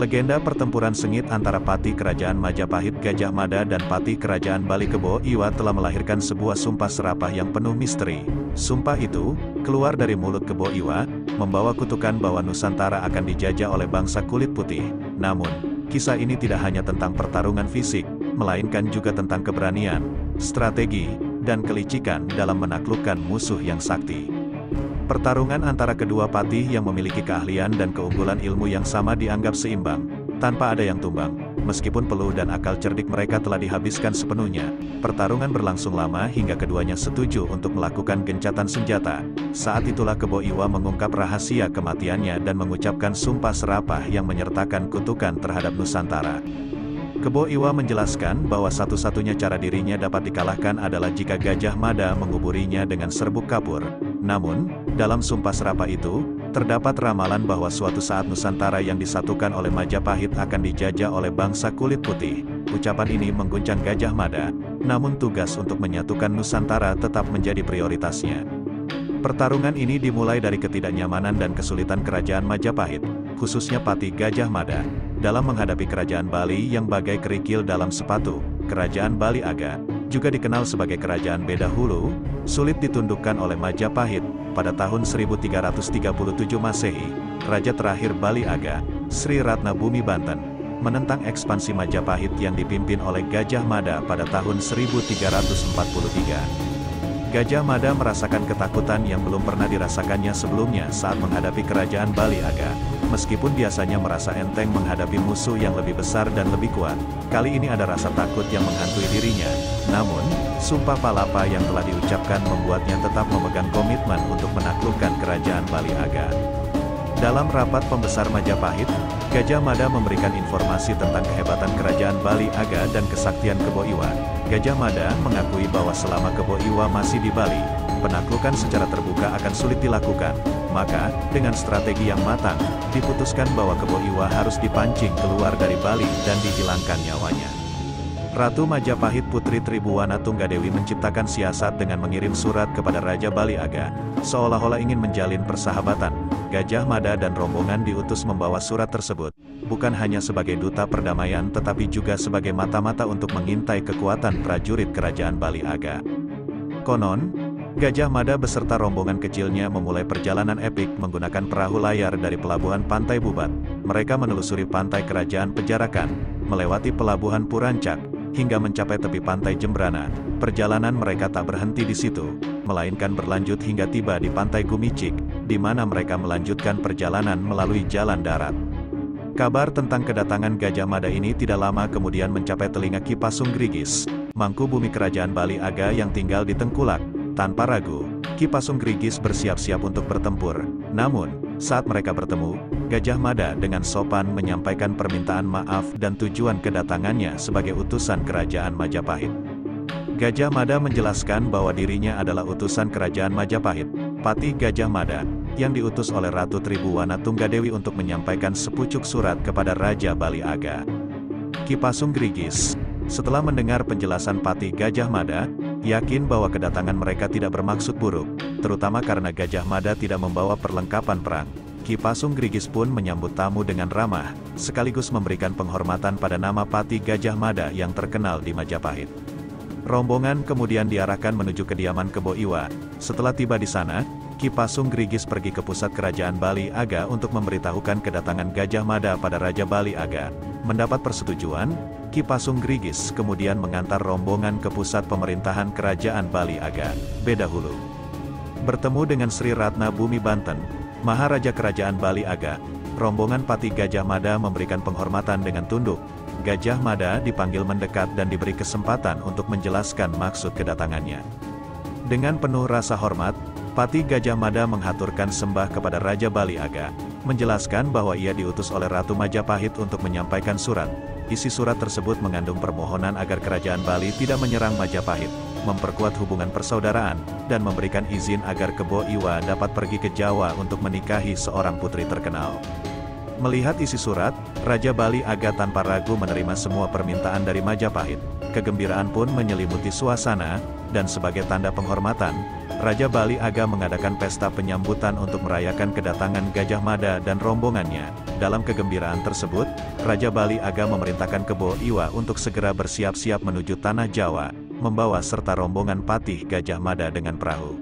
Legenda pertempuran sengit antara Patih Kerajaan Majapahit Gajah Mada dan Patih Kerajaan Bali Kebo Iwa telah melahirkan sebuah sumpah serapah yang penuh misteri. Sumpah itu, keluar dari mulut Kebo Iwa, membawa kutukan bahwa Nusantara akan dijajah oleh bangsa kulit putih. Namun, kisah ini tidak hanya tentang pertarungan fisik, melainkan juga tentang keberanian, strategi, dan kelicikan dalam menaklukkan musuh yang sakti. Pertarungan antara kedua patih yang memiliki keahlian dan keunggulan ilmu yang sama dianggap seimbang, tanpa ada yang tumbang. Meskipun peluh dan akal cerdik mereka telah dihabiskan sepenuhnya, pertarungan berlangsung lama hingga keduanya setuju untuk melakukan gencatan senjata. Saat itulah Kebo Iwa mengungkap rahasia kematiannya dan mengucapkan sumpah serapah yang menyertakan kutukan terhadap Nusantara. Kebo Iwa menjelaskan bahwa satu-satunya cara dirinya dapat dikalahkan adalah jika Gajah Mada menguburinya dengan serbuk kapur. Namun, dalam sumpah serapah itu, terdapat ramalan bahwa suatu saat Nusantara yang disatukan oleh Majapahit akan dijajah oleh bangsa kulit putih. Ucapan ini mengguncang Gajah Mada, namun tugas untuk menyatukan Nusantara tetap menjadi prioritasnya. Pertarungan ini dimulai dari ketidaknyamanan dan kesulitan kerajaan Majapahit, khususnya Patih Gajah Mada, dalam menghadapi kerajaan Bali yang bagai kerikil dalam sepatu. Kerajaan Bali Aga, juga dikenal sebagai Kerajaan Beda Hulu, sulit ditundukkan oleh Majapahit. Pada tahun 1337 Masehi, Raja terakhir Bali Aga, Sri Ratna Bumi Banten, menentang ekspansi Majapahit yang dipimpin oleh Gajah Mada pada tahun 1343. Gajah Mada merasakan ketakutan yang belum pernah dirasakannya sebelumnya saat menghadapi kerajaan Bali Aga. Meskipun biasanya merasa enteng menghadapi musuh yang lebih besar dan lebih kuat, kali ini ada rasa takut yang menghantui dirinya. Namun, sumpah palapa yang telah diucapkan membuatnya tetap memegang komitmen untuk menaklukkan kerajaan Bali Aga. Dalam rapat pembesar Majapahit, Gajah Mada memberikan informasi tentang kehebatan kerajaan Bali Aga dan kesaktian Kebo Iwa. Gajah Mada mengakui bahwa selama Kebo Iwa masih di Bali, penaklukan secara terbuka akan sulit dilakukan. Maka, dengan strategi yang matang, diputuskan bahwa Kebo Iwa harus dipancing keluar dari Bali dan dihilangkan nyawanya. Ratu Majapahit Putri Tribuwana Tunggadewi menciptakan siasat dengan mengirim surat kepada Raja Bali Aga, seolah-olah ingin menjalin persahabatan. Gajah Mada dan rombongan diutus membawa surat tersebut, bukan hanya sebagai duta perdamaian tetapi juga sebagai mata-mata untuk mengintai kekuatan prajurit kerajaan Bali Aga. Konon, Gajah Mada beserta rombongan kecilnya memulai perjalanan epik menggunakan perahu layar dari pelabuhan Pantai Bubat. Mereka menelusuri pantai kerajaan Pejarakan, melewati pelabuhan Purancak, hingga mencapai tepi pantai Jembrana. Perjalanan mereka tak berhenti di situ, melainkan berlanjut hingga tiba di pantai Gumicik, di mana mereka melanjutkan perjalanan melalui jalan darat. Kabar tentang kedatangan Gajah Mada ini tidak lama kemudian mencapai telinga Ki Pasung Grigis, mangku bumi kerajaan Bali Aga yang tinggal di Tengkulak. Tanpa ragu, Ki Pasung Grigis bersiap-siap untuk bertempur. Namun, saat mereka bertemu, Gajah Mada dengan sopan menyampaikan permintaan maaf dan tujuan kedatangannya sebagai utusan kerajaan Majapahit. Gajah Mada menjelaskan bahwa dirinya adalah utusan kerajaan Majapahit, Patih Gajah Mada, yang diutus oleh Ratu Tribuwana Tunggadewi untuk menyampaikan sepucuk surat kepada Raja Bali Aga. Ki Pasung Grigis, setelah mendengar penjelasan Patih Gajah Mada, yakin bahwa kedatangan mereka tidak bermaksud buruk, terutama karena Gajah Mada tidak membawa perlengkapan perang. Ki Pasung Grigis pun menyambut tamu dengan ramah, sekaligus memberikan penghormatan pada nama Patih Gajah Mada yang terkenal di Majapahit. Rombongan kemudian diarahkan menuju kediaman Kebo Iwa. Setelah tiba di sana, Ki Pasung Grigis pergi ke pusat kerajaan Bali Aga untuk memberitahukan kedatangan Gajah Mada pada Raja Bali Aga. Mendapat persetujuan, Ki Pasung Grigis kemudian mengantar rombongan ke pusat pemerintahan kerajaan Bali Aga, Beda Hulu. Bertemu dengan Sri Ratna Bumi Banten, Maharaja Kerajaan Bali Aga, rombongan Patih Gajah Mada memberikan penghormatan dengan tunduk. Gajah Mada dipanggil mendekat dan diberi kesempatan untuk menjelaskan maksud kedatangannya. Dengan penuh rasa hormat, Patih Gajah Mada menghaturkan sembah kepada Raja Bali Aga, menjelaskan bahwa ia diutus oleh Ratu Majapahit untuk menyampaikan surat. Isi surat tersebut mengandung permohonan agar kerajaan Bali tidak menyerang Majapahit, memperkuat hubungan persaudaraan, dan memberikan izin agar Kebo Iwa dapat pergi ke Jawa untuk menikahi seorang putri terkenal. Melihat isi surat, Raja Bali Aga tanpa ragu menerima semua permintaan dari Majapahit. Kegembiraan pun menyelimuti suasana, dan sebagai tanda penghormatan, Raja Bali Aga mengadakan pesta penyambutan untuk merayakan kedatangan Gajah Mada dan rombongannya. Dalam kegembiraan tersebut, Raja Bali Aga memerintahkan Kebo Iwa untuk segera bersiap-siap menuju Tanah Jawa, membawa serta rombongan Patih Gajah Mada dengan perahu.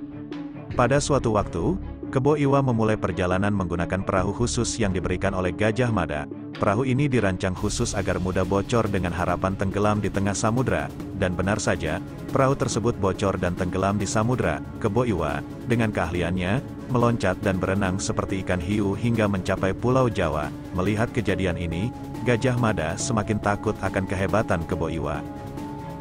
Pada suatu waktu, Kebo Iwa memulai perjalanan menggunakan perahu khusus yang diberikan oleh Gajah Mada. Perahu ini dirancang khusus agar mudah bocor dengan harapan tenggelam di tengah samudra, dan benar saja, perahu tersebut bocor dan tenggelam di samudra. Kebo Iwa, dengan keahliannya, meloncat dan berenang seperti ikan hiu hingga mencapai Pulau Jawa. Melihat kejadian ini, Gajah Mada semakin takut akan kehebatan Kebo Iwa.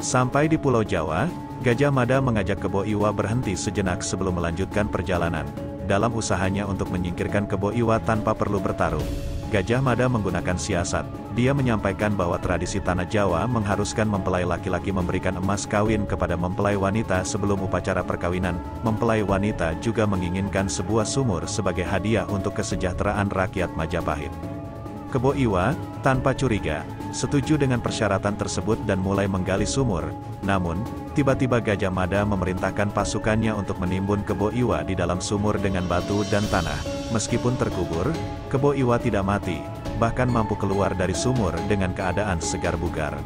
Sampai di Pulau Jawa, Gajah Mada mengajak Kebo Iwa berhenti sejenak sebelum melanjutkan perjalanan. Dalam usahanya untuk menyingkirkan Kebo Iwa tanpa perlu bertarung, Gajah Mada menggunakan siasat. Dia menyampaikan bahwa tradisi Tanah Jawa mengharuskan mempelai laki-laki memberikan emas kawin kepada mempelai wanita sebelum upacara perkawinan. Mempelai wanita juga menginginkan sebuah sumur sebagai hadiah untuk kesejahteraan rakyat Majapahit. Kebo Iwa, tanpa curiga, setuju dengan persyaratan tersebut dan mulai menggali sumur. Namun, tiba-tiba Gajah Mada memerintahkan pasukannya untuk menimbun Kebo Iwa di dalam sumur dengan batu dan tanah. Meskipun terkubur, Kebo Iwa tidak mati, bahkan mampu keluar dari sumur dengan keadaan segar bugar.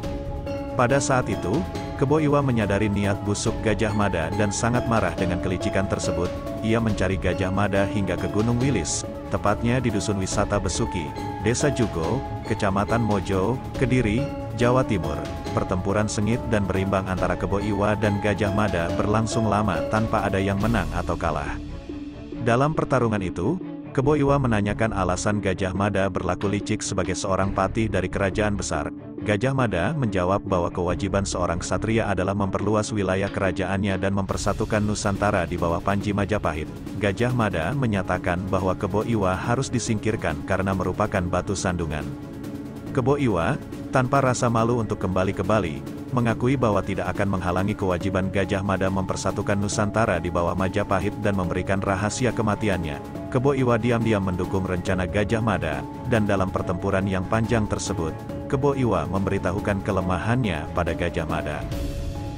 Pada saat itu, Kebo Iwa menyadari niat busuk Gajah Mada dan sangat marah dengan kelicikan tersebut. Ia mencari Gajah Mada hingga ke Gunung Wilis, tepatnya di Dusun Wisata Besuki, Desa Jugo, Kecamatan Mojo, Kediri, Jawa Timur. Pertempuran sengit dan berimbang antara Kebo Iwa dan Gajah Mada berlangsung lama tanpa ada yang menang atau kalah. Dalam pertarungan itu, Kebo Iwa menanyakan alasan Gajah Mada berlaku licik sebagai seorang patih dari kerajaan besar. Gajah Mada menjawab bahwa kewajiban seorang ksatria adalah memperluas wilayah kerajaannya dan mempersatukan Nusantara di bawah Panji Majapahit. Gajah Mada menyatakan bahwa Kebo Iwa harus disingkirkan karena merupakan batu sandungan. Kebo Iwa, tanpa rasa malu untuk kembali ke Bali, mengakui bahwa tidak akan menghalangi kewajiban Gajah Mada mempersatukan Nusantara di bawah Majapahit dan memberikan rahasia kematiannya. Kebo Iwa diam-diam mendukung rencana Gajah Mada, dan dalam pertempuran yang panjang tersebut, Kebo Iwa memberitahukan kelemahannya pada Gajah Mada.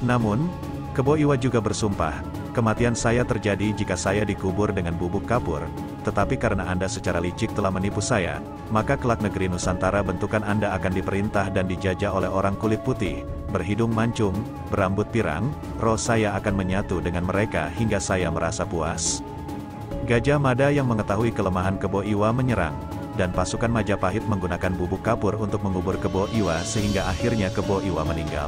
Namun, Kebo Iwa juga bersumpah, kematian saya terjadi jika saya dikubur dengan bubuk kapur, tetapi karena Anda secara licik telah menipu saya, maka kelak negeri Nusantara bentukan Anda akan diperintah dan dijajah oleh orang kulit putih, berhidung mancung, berambut pirang, roh saya akan menyatu dengan mereka hingga saya merasa puas. Gajah Mada yang mengetahui kelemahan Kebo Iwa menyerang, dan pasukan Majapahit menggunakan bubuk kapur untuk mengubur Kebo Iwa sehingga akhirnya Kebo Iwa meninggal.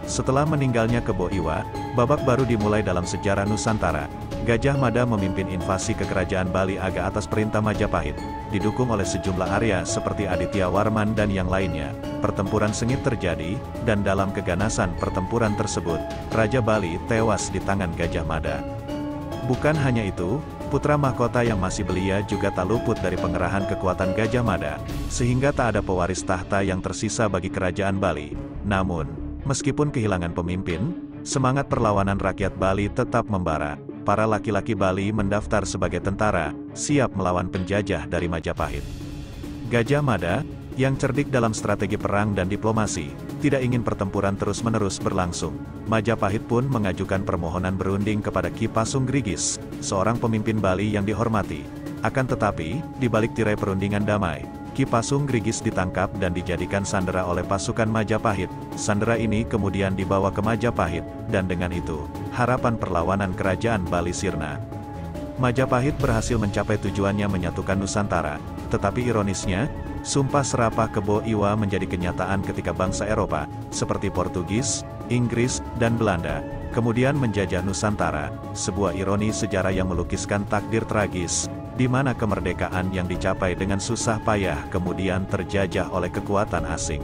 Setelah meninggalnya Kebo Iwa, babak baru dimulai dalam sejarah Nusantara. Gajah Mada memimpin invasi ke kerajaan Bali Aga atas perintah Majapahit, didukung oleh sejumlah Arya seperti Aditya Warman dan yang lainnya. Pertempuran sengit terjadi, dan dalam keganasan pertempuran tersebut, Raja Bali tewas di tangan Gajah Mada. Bukan hanya itu, putra mahkota yang masih belia juga tak luput dari pengerahan kekuatan Gajah Mada, sehingga tak ada pewaris tahta yang tersisa bagi kerajaan Bali. Namun, meskipun kehilangan pemimpin, semangat perlawanan rakyat Bali tetap membara. Para laki-laki Bali mendaftar sebagai tentara, siap melawan penjajah dari Majapahit. Gajah Mada, yang cerdik dalam strategi perang dan diplomasi, tidak ingin pertempuran terus-menerus berlangsung. Majapahit pun mengajukan permohonan berunding kepada Ki Pasung Grigis, seorang pemimpin Bali yang dihormati. Akan tetapi, di balik tirai perundingan damai, Ki Pasung Grigis ditangkap dan dijadikan sandera oleh pasukan Majapahit. Sandera ini kemudian dibawa ke Majapahit, dan dengan itu, harapan perlawanan kerajaan Bali sirna. Majapahit berhasil mencapai tujuannya menyatukan Nusantara, tetapi ironisnya, sumpah serapah Kebo Iwa menjadi kenyataan ketika bangsa Eropa, seperti Portugis, Inggris, dan Belanda, kemudian menjajah Nusantara. Sebuah ironi sejarah yang melukiskan takdir tragis, di mana kemerdekaan yang dicapai dengan susah payah kemudian terjajah oleh kekuatan asing.